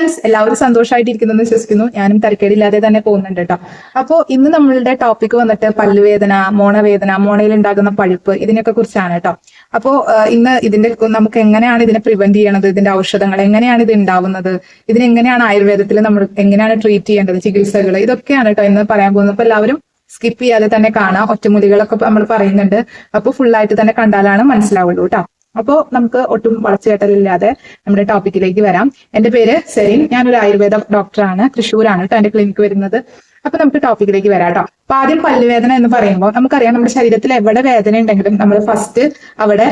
Friends, എല്ലാവരും സന്തോഷമായിട്ടിരിക്കുന്നു വിശ്വസിക്കുന്നു. ഞാനും തരക്കേടില്ലാതെ തന്നെ പോകുന്നുണ്ട് കേട്ടോ. അപ്പോൾ ഇന്ന് നമ്മളുടെ ടോപ്പിക് വന്നിട്ട് പല്ലുവേദന, മോണവേദന, മോണയിൽ ഉണ്ടാകുന്ന പഴുപ്പ്, ഇതിനൊക്കെ കുറിച്ചാണ് കേട്ടോ. അപ്പോൾ ഇന്ന് ഇതിന്റെ നമുക്ക് എങ്ങനെയാണ് ഇതിനെ പ്രിവെന്റ് ചെയ്യണത്, ഇതിന്റെ ഔഷധങ്ങൾ എങ്ങനെയാണ് ഇത് ഉണ്ടാവുന്നത്, ഇതിനെങ്ങനെയാണ് ആയുർവേദത്തിൽ നമ്മൾ എങ്ങനെയാണ് ട്രീറ്റ് ചെയ്യേണ്ടത്, ചികിത്സകൾ, ഇതൊക്കെയാണ് കേട്ടോ ഇന്ന് പറയാൻ പോകുന്നത്. അപ്പൊ എല്ലാവരും സ്കിപ്പ് ചെയ്യാതെ തന്നെ കാണാം. ഒറ്റമൂലികളൊക്കെ നമ്മൾ പറയുന്നുണ്ട്. അപ്പൊ ഫുള്ളായിട്ട് തന്നെ കണ്ടാലാണ് മനസ്സിലാവുള്ളൂ കേട്ടോ. അപ്പോൾ നമുക്ക് ഒട്ടും വളച്ചുകെട്ടലില്ലാതെ നമ്മുടെ ടോപ്പിക്കിലേക്ക് വരാം. എന്റെ പേര് സെറിൻ, ഞാനൊരു ആയുർവേദ ഡോക്ടറാണ്. തൃശ്ശൂരാണ് കേട്ടോ എന്റെ ക്ലിനിക്ക് വരുന്നത്. അപ്പൊ നമുക്ക് ടോപ്പിക്കിലേക്ക് വരാം കേട്ടോ. അപ്പൊ ആദ്യം പല്ലുവേദന എന്ന് പറയുമ്പോൾ നമുക്കറിയാം, നമ്മുടെ ശരീരത്തിൽ എവിടെ വേദന ഉണ്ടെങ്കിലും നമ്മൾ ഫസ്റ്റ് അവിടെ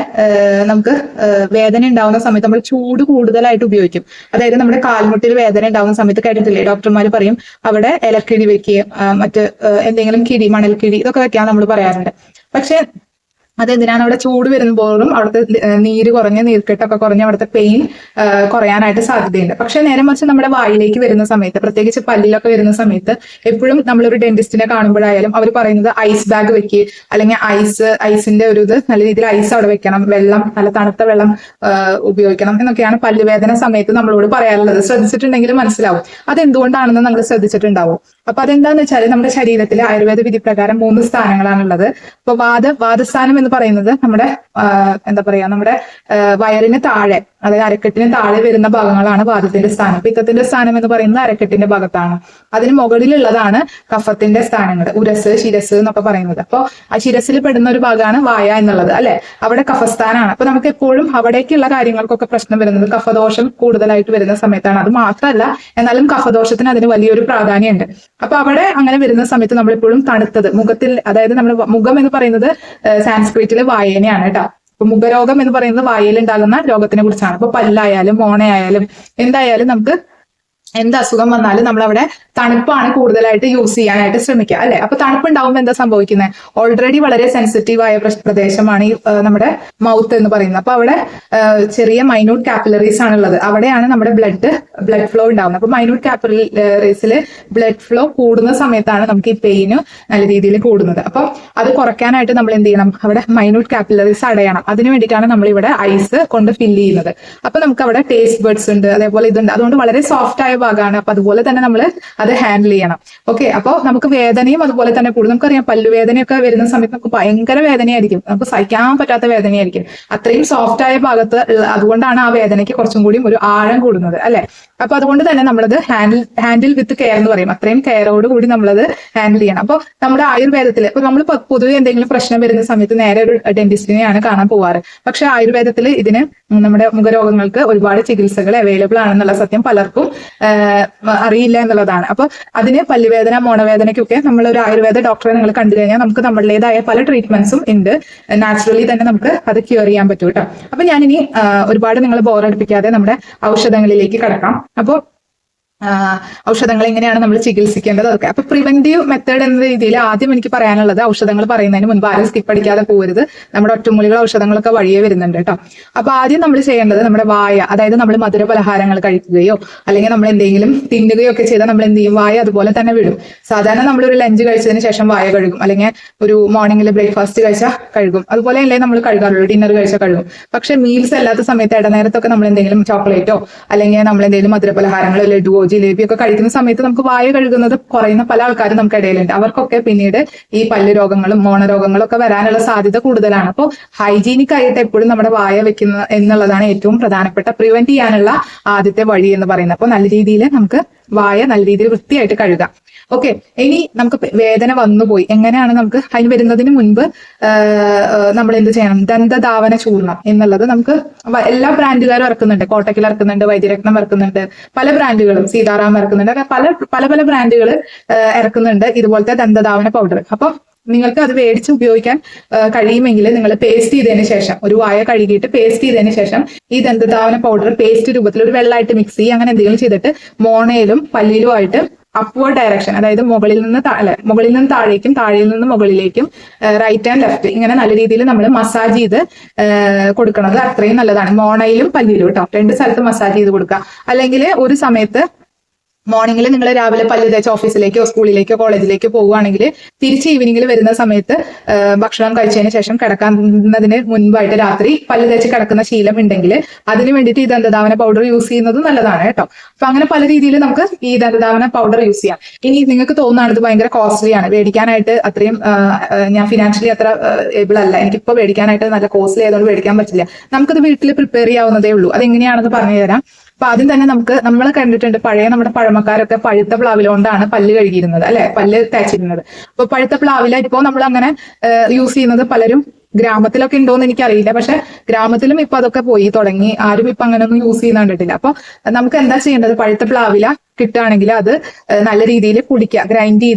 നമുക്ക് വേദന ഉണ്ടാവുന്ന സമയത്ത് നമ്മൾ ചൂട് കൂടുതലായിട്ട് ഉപയോഗിക്കും. അതായത് നമ്മുടെ കാൽമുട്ടിൽ വേദന ഉണ്ടാവുന്ന സമയത്ത് കേട്ടിട്ടില്ലേ, ഡോക്ടർമാർ പറയും അവിടെ ഇലക്കിഴി വെക്കുകയും മറ്റ് എന്തെങ്കിലും കിഴി, മണൽക്കിഴി, ഇതൊക്കെ വെക്കാൻ നമ്മൾ പറയാറുണ്ട്. പക്ഷെ അതെന്തിനാണ്, അവിടെ ചൂട് വരുമ്പോഴും അവിടുത്തെ നീര് കുറഞ്ഞ്, നീർക്കെട്ടൊക്കെ കുറഞ്ഞ് അവിടുത്തെ പെയിൻ കുറയാനായിട്ട് സാധ്യതയുണ്ട്. പക്ഷെ നേരെ മറിച്ച് നമ്മുടെ വായിലേക്ക് വരുന്ന സമയത്ത്, പ്രത്യേകിച്ച് പല്ലിലൊക്കെ വരുന്ന സമയത്ത്, എപ്പോഴും നമ്മളൊരു ഡെന്റിസ്റ്റിനെ കാണുമ്പോഴായാലും അവർ പറയുന്നത് ഐസ് ബാഗ് വെക്കുക, അല്ലെങ്കിൽ ഐസിന്റെ ഒരു ഇത് നല്ല രീതിയിൽ ഐസ് അവിടെ വെക്കണം, വെള്ളം നല്ല തണുത്ത വെള്ളം ഉപയോഗിക്കണം എന്നൊക്കെയാണ് പല്ലുവേദന സമയത്ത് നമ്മളോട് പറയാറുള്ളത്. ശ്രദ്ധിച്ചിട്ടുണ്ടെങ്കിൽ മനസ്സിലാവും അതെന്തുകൊണ്ടാണെന്ന് നമ്മൾ ശ്രദ്ധിച്ചിട്ടുണ്ടാവും. അപ്പൊ അതെന്താന്ന് വെച്ചാൽ നമ്മുടെ ശരീരത്തിൽ ആയുർവേദ വിധി പ്രകാരം 3 സ്ഥാനങ്ങളാണുള്ളത്. അപ്പൊ വാദസ്ഥാനം എന്ന് പറയുന്നത് നമ്മുടെ എന്താ പറയാ, നമ്മുടെ വയറിന് താഴെ, അതായത് അരക്കെട്ടിന് താഴെ വരുന്ന ഭാഗങ്ങളാണ് വാദത്തിന്റെ സ്ഥാനം. പിത്തത്തിന്റെ സ്ഥാനം എന്ന് പറയുന്നത് അരക്കെട്ടിന്റെ ഭാഗത്താണ്. അതിന് മുകളിലുള്ളതാണ് കഫത്തിന്റെ സ്ഥാനങ്ങൾ, ഉരസ്, ശിരസ് എന്നൊക്കെ പറയുന്നത്. അപ്പൊ ആ ശിരസിൽ പെടുന്ന ഒരു ഭാഗമാണ് വായ എന്നുള്ളത്, അല്ലെ? അവിടെ കഫസ്ഥാനാണ്. അപ്പൊ നമുക്ക് എപ്പോഴും അവിടേക്കുള്ള കാര്യങ്ങൾക്കൊക്കെ പ്രശ്നം വരുന്നത് കഫദോഷം കൂടുതലായിട്ട് വരുന്ന സമയത്താണ്. അത് മാത്രമല്ല, എന്നാലും കഫദോഷത്തിന് അതിന് വലിയൊരു പ്രാധാന്യമുണ്ട്. അപ്പൊ അവിടെ അങ്ങനെ വരുന്ന സമയത്ത് നമ്മളെപ്പോഴും തണുത്തത് മുഖത്തിൽ, അതായത് നമ്മുടെ മുഖം എന്ന് പറയുന്നത് സാൻസ്ക്രിറ്റില് വായനയാണ് കേട്ടോ. അപ്പൊ മുഖരോഗം എന്ന് പറയുന്നത് വായയിൽ ഉണ്ടാകുന്ന രോഗത്തിനെ കുറിച്ചാണ്. അപ്പൊ പല്ലായാലും മോണയായാലും എന്തായാലും നമുക്ക് എന്ത് അസുഖം വന്നാലും നമ്മളവിടെ തണുപ്പാണ് കൂടുതലായിട്ട് യൂസ് ചെയ്യാനായിട്ട് ശ്രമിക്കുക, അല്ലെ? അപ്പൊ തണുപ്പ് ഉണ്ടാവുമ്പോൾ എന്താ സംഭവിക്കുന്നത്? ഓൾറെഡി വളരെ സെൻസിറ്റീവായ പ്രദേശമാണ് ഈ നമ്മുടെ മൗത്ത് എന്ന് പറയുന്നത്. അപ്പൊ അവിടെ ചെറിയ മൈന്യൂട്ട് കാപ്പിലറീസ് ആണുള്ളത്. അവിടെയാണ് നമ്മുടെ ബ്ലഡ് ഫ്ലോ ഉണ്ടാവുന്നത്. അപ്പൊ മൈന്യൂട്ട് കാപ്പിലറീസിൽ ബ്ലഡ് ഫ്ലോ കൂടുന്ന സമയത്താണ് നമുക്ക് ഈ പെയിന് നല്ല രീതിയിൽ കൂടുന്നത്. അപ്പൊ അത് കുറയ്ക്കാനായിട്ട് നമ്മൾ എന്ത് ചെയ്യണം? അവിടെ മൈന്യൂട്ട് കാപ്പിലറീസ് അടയണം. അതിന് വേണ്ടിയിട്ടാണ് നമ്മൾ ഇവിടെ ഐസ് കൊണ്ട് ഫില്ല് ചെയ്യുന്നത്. അപ്പൊ നമുക്ക് അവിടെ ടേസ്റ്റ് ബഡ്സ് ഉണ്ട്, അതേപോലെ ഇതുണ്ട്. അതുകൊണ്ട് വളരെ സോഫ്റ്റ് ആയ ഭാഗമാണ്. അപ്പൊ അതുപോലെ തന്നെ നമ്മൾ അത് ഹാൻഡിൽ ചെയ്യണം. ഓക്കെ, അപ്പോൾ നമുക്ക് വേദനയും അതുപോലെ തന്നെ കൂടും. നമുക്കറിയാം, പല്ലുവേദനയൊക്കെ വരുന്ന സമയത്ത് നമുക്ക് ഭയങ്കര വേദനയായിരിക്കും, നമുക്ക് സഹിക്കാൻ പറ്റാത്ത വേദനയായിരിക്കും. അത്രയും സോഫ്റ്റ് ആയ ഭാഗത്ത്, അതുകൊണ്ടാണ് ആ വേദനയ്ക്ക് കുറച്ചും കൂടി ഒരു ആഴം കൂടുന്നത്, അല്ലെ? അപ്പൊ അതുകൊണ്ട് തന്നെ നമ്മളത് ഹാൻഡിൽ വിത്ത് കെയർ എന്ന് പറയും. അത്രയും കെയറോട് കൂടി നമ്മളത് ഹാൻഡിൽ ചെയ്യണം. അപ്പൊ നമ്മുടെ ആയുർവേദത്തിൽ ഇപ്പൊ നമ്മൾ പൊതുവെ എന്തെങ്കിലും പ്രശ്നം വരുന്ന സമയത്ത് നേരെ ഒരു ഡെന്റിസ്റ്റിനെയാണ് കാണാൻ പോവാറ്. പക്ഷെ ആയുർവേദത്തിൽ ഇതിന്, നമ്മുടെ മുഖരോഗങ്ങൾക്ക് ഒരുപാട് ചികിത്സകൾ അവൈലബിൾ ആണെന്നുള്ള സത്യം പലർക്കും അറിയില്ല എന്നുള്ളതാണ്. അപ്പൊ അതിന് പല്ലുവേദന, മോണവേദനയ്ക്കൊക്കെ നമ്മൾ ഒരു ആയുർവേദ ഡോക്ടറെ നിങ്ങൾ കണ്ടു കഴിഞ്ഞാൽ നമുക്ക് നമ്മളുടേതായ പല ട്രീറ്റ്മെന്റ്സും ഉണ്ട്. നാച്ചുറലി തന്നെ നമുക്ക് അത് ക്യൂർ ചെയ്യാൻ പറ്റും കേട്ടോ. അപ്പൊ ഞാനിനി ഒരുപാട് നിങ്ങൾ ബോറടിപ്പിക്കാതെ നമ്മുടെ ഔഷധങ്ങളിലേക്ക് കടക്കാം. അപ്പോൾ ഔഷധങ്ങൾ എങ്ങനെയാണ് നമ്മൾ ചികിത്സിക്കേണ്ടത്, അതൊക്കെ. അപ്പൊ പ്രിവെന്റീവ് മെത്തേഡ് എന്ന രീതിയിൽ ആദ്യം എനിക്ക് പറയാനുള്ളത്, ഔഷധങ്ങൾ പറയുന്നതിന് മുൻപ് ആരും സ്കിപ്പ് അടിക്കാതെ പോകരുത്. നമ്മുടെ ഒറ്റമൂലികൾ ഔഷധങ്ങളൊക്കെ വഴിയേ വരുന്നുണ്ട് കേട്ടോ. അപ്പൊ ആദ്യം നമ്മൾ ചെയ്യേണ്ടത്, നമ്മുടെ വായ, അതായത് നമ്മൾ മധുര പലഹാരങ്ങൾ കഴിക്കുകയോ അല്ലെങ്കിൽ നമ്മൾ എന്തെങ്കിലും തിന്നുകയോ ഒക്കെ ചെയ്താൽ നമ്മൾ എന്ത് ചെയ്യും? വായ അതുപോലെ തന്നെ വിടും. സാധാരണ നമ്മളൊരു ലഞ്ച് കഴിച്ചതിന് ശേഷം വായ കഴുകും, അല്ലെങ്കിൽ ഒരു മോർണിംഗിൽ ബ്രേക്ക്ഫാസ്റ്റ് കഴിച്ചാൽ കഴുകും. അതുപോലെ അല്ലേ നമ്മൾ കഴുകാറുള്ളൂ, ഡിന്നർ കഴിച്ചാൽ കഴുകും. പക്ഷെ മീൽസ് അല്ലാത്ത സമയത്ത്, ഇടനേരത്തൊക്കെ നമ്മൾ എന്തെങ്കിലും ചോക്ലേറ്റോ അല്ലെങ്കിൽ നമ്മൾ എന്തെങ്കിലും മധുര പലഹാരങ്ങളോ, ലഡുവോ, ജിലേബി ഒക്കെ കഴിക്കുന്ന സമയത്ത് നമുക്ക് വായ കഴുകുന്നത് കുറയുന്ന പല ആൾക്കാരും നമുക്ക് ഇടയിലുണ്ട്. അവർക്കൊക്കെ പിന്നീട് ഈ പല്ല് രോഗങ്ങളും മോണരോഗങ്ങളും ഒക്കെ വരാനുള്ള സാധ്യത കൂടുതലാണ്. അപ്പോൾ ഹൈജീനിക് ആയിട്ട് എപ്പോഴും നമ്മുടെ വായ വെക്കുന്ന എന്നുള്ളതാണ് ഏറ്റവും പ്രധാനപ്പെട്ട പ്രിവെന്റ് ചെയ്യാനുള്ള ആദ്യത്തെ വഴി എന്ന് പറയുന്നത്. അപ്പോൾ നല്ല രീതിയിൽ നമുക്ക് വായ നല്ല രീതിയിൽ വൃത്തിയായിട്ട് കഴുകാം. ഓക്കെ, ഇനി നമുക്ക് വേദന വന്നുപോയി, എങ്ങനെയാണ് നമുക്ക് അതിന് വരുന്നതിന് മുൻപ് നമ്മൾ എന്ത് ചെയ്യണം? ദന്തധാവന ചൂർണം എന്നുള്ളത് നമുക്ക് എല്ലാ ബ്രാൻഡുകാരും ഇറക്കുന്നുണ്ട്. കോട്ടക്കിൽ ഇറക്കുന്നുണ്ട്, വൈദ്യരത്നം ഇറക്കുന്നുണ്ട്, പല ബ്രാൻഡുകളും, സീതാറാം ഇറക്കുന്നുണ്ട്, പല ബ്രാൻഡുകൾ ഇറക്കുന്നുണ്ട് ഇതുപോലത്തെ ദന്തധാവന പൗഡർ. അപ്പൊ നിങ്ങൾക്ക് അത് മേടിച്ച് ഉപയോഗിക്കാൻ കഴിയുമെങ്കിൽ നിങ്ങൾ പേസ്റ്റ് ചെയ്തതിന് ശേഷം, ഒരു വായ കഴുകിയിട്ട് പേസ്റ്റ് ചെയ്തതിന് ശേഷം ഈ ദന്തധാവന പൗഡർ പേസ്റ്റ് രൂപത്തിൽ ഒരു വെള്ളമായിട്ട് മിക്സ് ചെയ്യുക. അങ്ങനെ എന്തെങ്കിലും ചെയ്തിട്ട് മോണയിലും പല്ലിലുമായിട്ട് അപ്വേർഡ് ഡയറക്ഷൻ, അതായത് മുകളിൽ നിന്ന് താഴേക്കും, താഴെയിൽ നിന്ന് മുകളിലേക്കും, റൈറ്റ് ആൻഡ് ലെഫ്റ്റ്, ഇങ്ങനെ നല്ല രീതിയിൽ നമ്മൾ മസാജ് ചെയ്ത് കൊടുക്കുന്നത് അത്രയും നല്ലതാണ്. മോണയിലും പല്ലിലും കേട്ടോ, 2 സ്ഥലത്ത് മസാജ് ചെയ്ത് കൊടുക്കുക. അല്ലെങ്കിൽ ഒരു സമയത്ത് മോർണിംഗിൽ നിങ്ങൾ രാവിലെ പല്ല് തേച്ച് ഓഫീസിലേക്കോ സ്കൂളിലേക്കോ കോളേജിലേക്കോ പോകുവാണെങ്കിൽ തിരിച്ച് ഈവനിങ്ങിൽ വരുന്ന സമയത്ത് ഭക്ഷണം കഴിച്ചതിന് ശേഷം കിടക്കുന്നതിന് മുൻപായിട്ട് രാത്രി പല്ല് തേച്ച് കിടക്കുന്ന ശീലം ഉണ്ടെങ്കിൽ അതിന് വേണ്ടിയിട്ട് ഈ ദന്തധാവന പൗഡർ യൂസ് ചെയ്യുന്നത് നല്ലതാണ് കേട്ടോ. അപ്പൊ അങ്ങനെ പല രീതിയിൽ നമുക്ക് ഈ ദന്തധാവന പൗഡർ യൂസ് ചെയ്യാം. ഇനി നിങ്ങൾക്ക് തോന്നുകയാണ് ഇത് ഭയങ്കര കോസ്റ്റ്ലി ആണ്, മേടിക്കാനായിട്ട് അത്രയും ഞാൻ ഫിനാൻഷ്യലി അത്ര ഏബിൾ അല്ല, എനിക്കിപ്പോൾ മേടിക്കാനായിട്ട് നല്ല കോസ്റ്റ്ലി ആയതുകൊണ്ട് മേടിക്കാൻ പറ്റില്ല, നമുക്കത് വീട്ടിൽ പ്രിപ്പയർ ചെയ്യാവുന്നതേ ഉള്ളൂ. അതെങ്ങനെയാണെന്ന് പറഞ്ഞു തരാം. അപ്പൊ ആദ്യം തന്നെ നമ്മൾ കണ്ടിട്ടുണ്ട് പഴയ നമ്മുടെ പഴമക്കാരൊക്കെ പഴുത്ത പ്ലാവില കൊണ്ടാണ് പല്ല് കഴുകിയിരുന്നത് അല്ലെ, പല്ല് തേച്ചിരുന്നത്. അപ്പൊ പഴുത്ത പ്ലാവില ഇപ്പോ നമ്മൾ അങ്ങനെ യൂസ് ചെയ്യുന്നത് പലരും ഗ്രാമത്തിലൊക്കെ ഉണ്ടോന്ന് എനിക്കറിയില്ല, പക്ഷെ ഗ്രാമത്തിലും ഇപ്പൊ അതൊക്കെ പോയി തുടങ്ങി, ആരും ഇപ്പൊ അങ്ങനെയൊന്നും യൂസ് ചെയ്യുന്ന കണ്ടിട്ടില്ല. അപ്പൊ നമുക്ക് എന്താ ചെയ്യേണ്ടത്, പഴുത്ത പ്ലാവില കിട്ടുകയാണെങ്കിൽ അത് നല്ല രീതിയിൽ പൊടിക്കുക, ഗ്രൈൻഡ്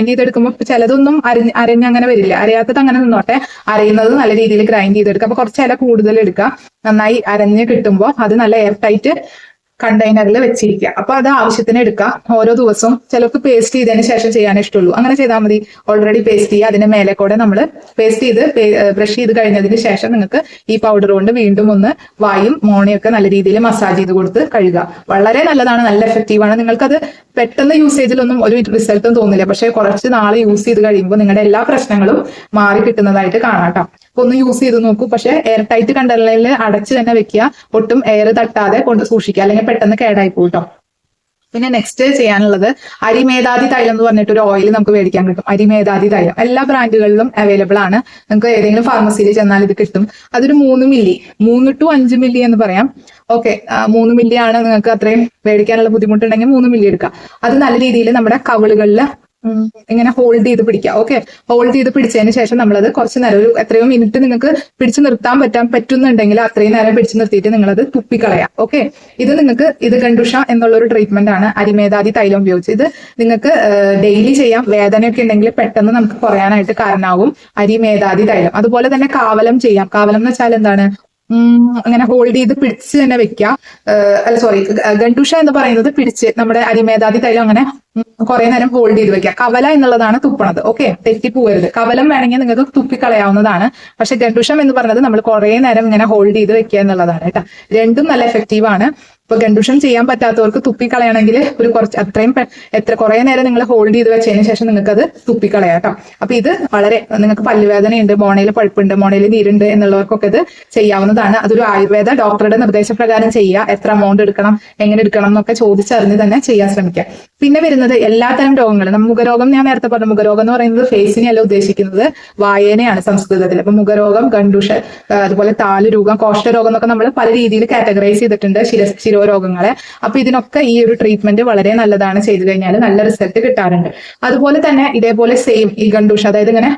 ചെയ്തെടുക്കുമ്പോൾ ചിലതൊന്നും അരഞ്ഞങ്ങനെ വരില്ല, അരയാത്തത് അങ്ങനെ നിന്നോട്ടെ, അരയുന്നത് നല്ല രീതിയിൽ ഗ്രൈൻഡ് ചെയ്തെടുക്കുക. അപ്പൊ കുറച്ച് ഇല കൂടുതൽ എടുക്കുക, നന്നായി അരഞ്ഞ് കിട്ടുമ്പോൾ അത് നല്ല എയർ ടൈറ്റ് കണ്ടെയ്നറിൽ വെച്ചിരിക്കുക. അപ്പൊ അത് ആവശ്യത്തിന് എടുക്കുക. ഓരോ ദിവസവും ചിലർക്ക് പേസ്റ്റ് ചെയ്തതിന് ശേഷം ചെയ്യാൻ ഇഷ്ടമുള്ളൂ, അങ്ങനെ ചെയ്താൽ മതി. ഓൾറെഡി പേസ്റ്റ് ചെയ്യുക, അതിന്റെ മേലെ കൂടെ നമ്മൾ പേസ്റ്റ് ചെയ്ത് ബ്രഷ് ചെയ്ത് കഴിഞ്ഞതിന് ശേഷം നിങ്ങൾക്ക് ഈ പൗഡർ കൊണ്ട് വീണ്ടും ഒന്ന് വായും മോണയൊക്കെ നല്ല രീതിയിൽ മസാജ് ചെയ്ത് കൊടുത്ത് കഴുകുക. വളരെ നല്ലതാണ്, നല്ല എഫക്റ്റീവാണ്. നിങ്ങൾക്കത് പെട്ടെന്ന് യൂസേജിലൊന്നും ഒരു റിസൾട്ടും തോന്നില്ല, പക്ഷെ കുറച്ച് നാൾ യൂസ് ചെയ്ത് കഴിയുമ്പോൾ നിങ്ങളുടെ എല്ലാ പ്രശ്നങ്ങളും മാറി കിട്ടുന്നതായിട്ട് കാണാട്ടോ. അപ്പൊ ഒന്ന് യൂസ് ചെയ്ത് നോക്കൂ. പക്ഷെ എയർ ടൈറ്റ് കണ്ടെയ്നറിൽ അടച്ച് തന്നെ വെക്കുക, ഒട്ടും എയർ തട്ടാതെ കൊണ്ട് സൂക്ഷിക്കുക, അല്ലെങ്കിൽ പെട്ടെന്ന് കേടായി പോട്ടോ. പിന്നെ നെക്സ്റ്റ് ചെയ്യാനുള്ളത് അരിമേധാതി തൈലം എന്ന് പറഞ്ഞിട്ട് ഒരു ഓയിൽ നമുക്ക് മേടിക്കാൻ കിട്ടും. അരിമേധാതി തൈലം എല്ലാ ബ്രാൻഡുകളിലും അവൈലബിൾ ആണ്, നിങ്ങൾക്ക് ഏതെങ്കിലും ഫാർമസിയിൽ ചെന്നാൽ ഇത് കിട്ടും. അതൊരു 3 മില്ലി 3 to 5 മില്ലി എന്ന് പറയാം. ഓക്കെ, 3 മില്ലി ആണ് നിങ്ങൾക്ക് അത്രയും മേടിക്കാനുള്ള ബുദ്ധിമുട്ടുണ്ടെങ്കിൽ 3 മില്ലി എടുക്കാം. അത് നല്ല രീതിയിൽ നമ്മുടെ കവിളുകളിൽ ഇങ്ങനെ ഹോൾഡ് ചെയ്ത് പിടിക്കുക. ഓക്കെ, ഹോൾഡ് ചെയ്ത് പിടിച്ചതിന് ശേഷം നമ്മളത് കുറച്ച് നേരം, ഒരു എത്രയോ മിനിറ്റ് നിങ്ങൾക്ക് പിടിച്ചു നിർത്താൻ പറ്റുന്നുണ്ടെങ്കിൽ അത്രയും നേരം പിടിച്ചു നിർത്തിയിട്ട് നിങ്ങളത് തുപ്പിക്കളയാം. ഓക്കെ, ഇത് ഗണ്ടുഷ എന്നുള്ള ഒരു ട്രീറ്റ്മെന്റ് ആണ്, അരിമേധാതി തൈലം ഉപയോഗിച്ച്. ഇത് നിങ്ങൾക്ക് ഡെയിലി ചെയ്യാം. വേദനയൊക്കെ ഉണ്ടെങ്കിൽ പെട്ടെന്ന് നമുക്ക് കുറയാനായിട്ട് കാരണമാകും അരിമേധാതി തൈലം. അതുപോലെ തന്നെ കാവലം ചെയ്യാം. കാവലം എന്ന് വെച്ചാൽ എന്താണ്, അങ്ങനെ ഹോൾഡ് ചെയ്ത് പിടിച്ച് തന്നെ വെക്കുക. അല്ല സോറി, ഗണ്ടുഷ എന്ന് പറയുന്നത് പിടിച്ച്, നമ്മുടെ അരിമേധാതി തൈലം അങ്ങനെ കുറെ നേരം ഹോൾഡ് ചെയ്ത് വെക്കുക. കവല എന്നുള്ളതാണ് തുപ്പണത്. ഓക്കെ, തെറ്റിപ്പോകരുത്. കവലം വേണമെങ്കിൽ നിങ്ങൾക്ക് തുപ്പിക്കളയാവുന്നതാണ്, പക്ഷെ ഗണ്ടുഷം എന്ന് പറഞ്ഞത് നമ്മൾ കുറെ നേരം ഇങ്ങനെ ഹോൾഡ് ചെയ്ത് വെക്കുക എന്നുള്ളതാണ് കേട്ടോ. രണ്ടും നല്ല എഫക്റ്റീവ് ആണ്. ഇപ്പൊ ഗണ്ടുഷം ചെയ്യാൻ പറ്റാത്തവർക്ക് തുപ്പിക്കളയാണെങ്കിൽ ഒരു കുറെ നേരം നിങ്ങൾ ഹോൾഡ് ചെയ്ത് വെച്ചതിന് ശേഷം നിങ്ങൾക്ക് അത് തുപ്പിക്കളയാം കേട്ടോ. അപ്പൊ ഇത് വളരെ, നിങ്ങൾക്ക് പല്ലുവേദനയുണ്ട്, മോണയിൽ പഴുപ്പുണ്ട്, മോണയിൽ നീരുണ്ട് എന്നുള്ളവർക്കൊക്കെ ഇത് ചെയ്യാവുന്നതാണ്. അതൊരു ആയുർവേദ ഡോക്ടറുടെ നിർദ്ദേശപ്രകാരം ചെയ്യുക. എത്ര എമൗണ്ട് എടുക്കണം, എങ്ങനെ എടുക്കണം എന്നൊക്കെ ചോദിച്ചറിഞ്ഞ് തന്നെ ചെയ്യാൻ ശ്രമിക്കുക. പിന്നെ വരുന്നത് എല്ലാത്തരം രോഗങ്ങളും. മുഖരോഗം ഞാൻ നേരത്തെ പറഞ്ഞു, മുഖരോഗം എന്ന് പറയുന്നത് ഫേസിനെയല്ല ഉദ്ദേശിക്കുന്നത്, വായേനെയാണ് സംസ്കൃതത്തിൽ. അപ്പൊ മുഖരോഗം, ഗണ്ടുഷ, അതുപോലെ താലുരോഗം, കോഷ്ഠരോഗം എന്നൊക്കെ നമ്മൾ പല രീതിയിൽ കാറ്റഗറൈസ് ചെയ്തിട്ടുണ്ട് ശിരോരോഗങ്ങളെ. അപ്പൊ ഇതിനൊക്കെ ഈ ഒരു ട്രീറ്റ്മെന്റ് വളരെ നല്ലതാണ്, ചെയ്തു കഴിഞ്ഞാൽ നല്ല റിസൾട്ട് കിട്ടാറുണ്ട്. അതുപോലെ തന്നെ ഇതേപോലെ സെയിം ഈ ഗണ്ടുഷ, അതായത് ഇങ്ങനെ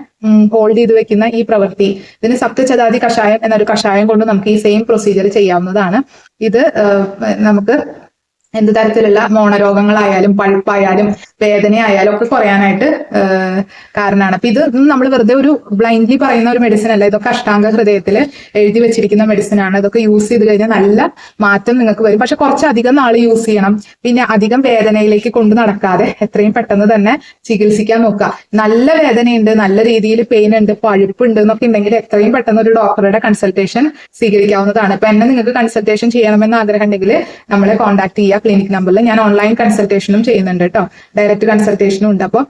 ഹോൾഡ് ചെയ്ത് വെക്കുന്ന ഈ പ്രവൃത്തി, ഇതിന് സപ്തചതാതി കഷായം എന്നൊരു കഷായം കൊണ്ട് നമുക്ക് ഈ സെയിം പ്രൊസീജിയർ ചെയ്യാവുന്നതാണ്. ഇത് നമുക്ക് എന്ത് തരത്തിലുള്ള മോണരോഗങ്ങളായാലും പഴുപ്പായാലും വേദനയായാലും ഒക്കെ കുറയാനായിട്ട് കാരണമാണ്. അപ്പൊ ഇത് നമ്മൾ വെറുതെ ഒരു ബ്ലൈൻഡ്ലി പറയുന്ന ഒരു മെഡിസിൻ അല്ല, ഇതൊക്കെ അഷ്ടാംഗ ഹൃദയത്തിൽ എഴുതി വെച്ചിരിക്കുന്ന മെഡിസിൻ ആണ്. ഇതൊക്കെ യൂസ് ചെയ്ത് കഴിഞ്ഞാൽ നല്ല മാറ്റം നിങ്ങൾക്ക് വരും. പക്ഷെ കുറച്ചധികം നാൾ യൂസ് ചെയ്യണം. പിന്നെ അധികം വേദനയിലേക്ക് കൊണ്ട് നടക്കാതെ എത്രയും പെട്ടെന്ന് തന്നെ ചികിത്സിക്കാൻ നോക്കുക. നല്ല വേദനയുണ്ട്, നല്ല രീതിയിൽ പെയിൻ ഉണ്ട്, പഴുപ്പുണ്ട് എന്നൊക്കെ ഉണ്ടെങ്കിൽ എത്രയും പെട്ടെന്ന് ഒരു ഡോക്ടറുടെ കൺസൾട്ടേഷൻ സ്വീകരിക്കാവുന്നതാണ്. ഇപ്പൊ എന്നെ നിങ്ങൾക്ക് കൺസൾട്ടേഷൻ ചെയ്യണമെന്ന് ആഗ്രഹം ഉണ്ടെങ്കിൽ നമ്മളെ കോൺടാക്ട് ചെയ്യുക ക്ലിനിക് നമ്പറിൽ. ഞാൻ ഓൺലൈൻ കൺസൾട്ടേഷനും ചെയ്യുന്നുണ്ട് കേട്ടോ, ഡയറക്റ്റ് കൺസൾട്ടേഷനും ഉണ്ട്. അപ്പോൾ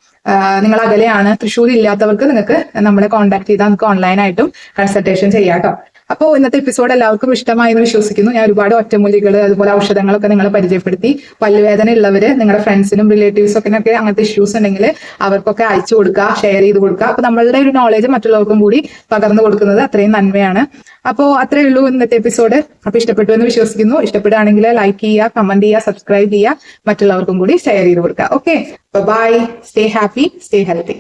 നിങ്ങൾ അകലെയാണ്, തൃശ്ശൂർ ഇല്ലാത്തവർക്ക് നിങ്ങൾക്ക് നമ്മളെ കോൺടാക്ട് ചെയ്താൽ നമുക്ക് ഓൺലൈനായിട്ടും കൺസൾട്ടേഷൻ ചെയ്യാം കേട്ടോ. അപ്പോൾ ഇന്നത്തെ എപ്പിസോഡ് എല്ലാവർക്കും ഇഷ്ടമായി എന്ന് വിശ്വസിക്കുന്നു. ഞാൻ ഒരുപാട് ഒറ്റമൂലികൾ അതുപോലെ ഔഷധങ്ങളൊക്കെ നിങ്ങളെ പരിചയപ്പെടുത്തി. പല്ലുവേദന ഉള്ളവര് നിങ്ങളുടെ ഫ്രണ്ട്സിനും റിലേറ്റീവ്സൊക്കെ അങ്ങനത്തെ ഇഷ്യൂസ് ഉണ്ടെങ്കിൽ അവർക്കൊക്കെ അയച്ചു കൊടുക്കുക, ഷെയർ ചെയ്ത് കൊടുക്കുക. അപ്പൊ നമ്മളുടെ ഒരു നോളേജ് മറ്റുള്ളവർക്കും കൂടി പകർന്നു കൊടുക്കുന്നത് അത്രയും നന്മയാണ്. അപ്പോൾ അത്രയേ ഉള്ളൂ ഇന്നത്തെ എപ്പിസോഡ്. അപ്പൊ ഇഷ്ടപ്പെട്ടു എന്ന് വിശ്വസിക്കുന്നു. ഇഷ്ടപ്പെടുകയാണെങ്കിൽ ലൈക്ക് ചെയ്യുക, കമന്റ് ചെയ്യുക, സബ്സ്ക്രൈബ് ചെയ്യുക, മറ്റുള്ളവർക്കും കൂടി ഷെയർ ചെയ്ത് കൊടുക്കുക. Okay, bye, stay happy, stay healthy.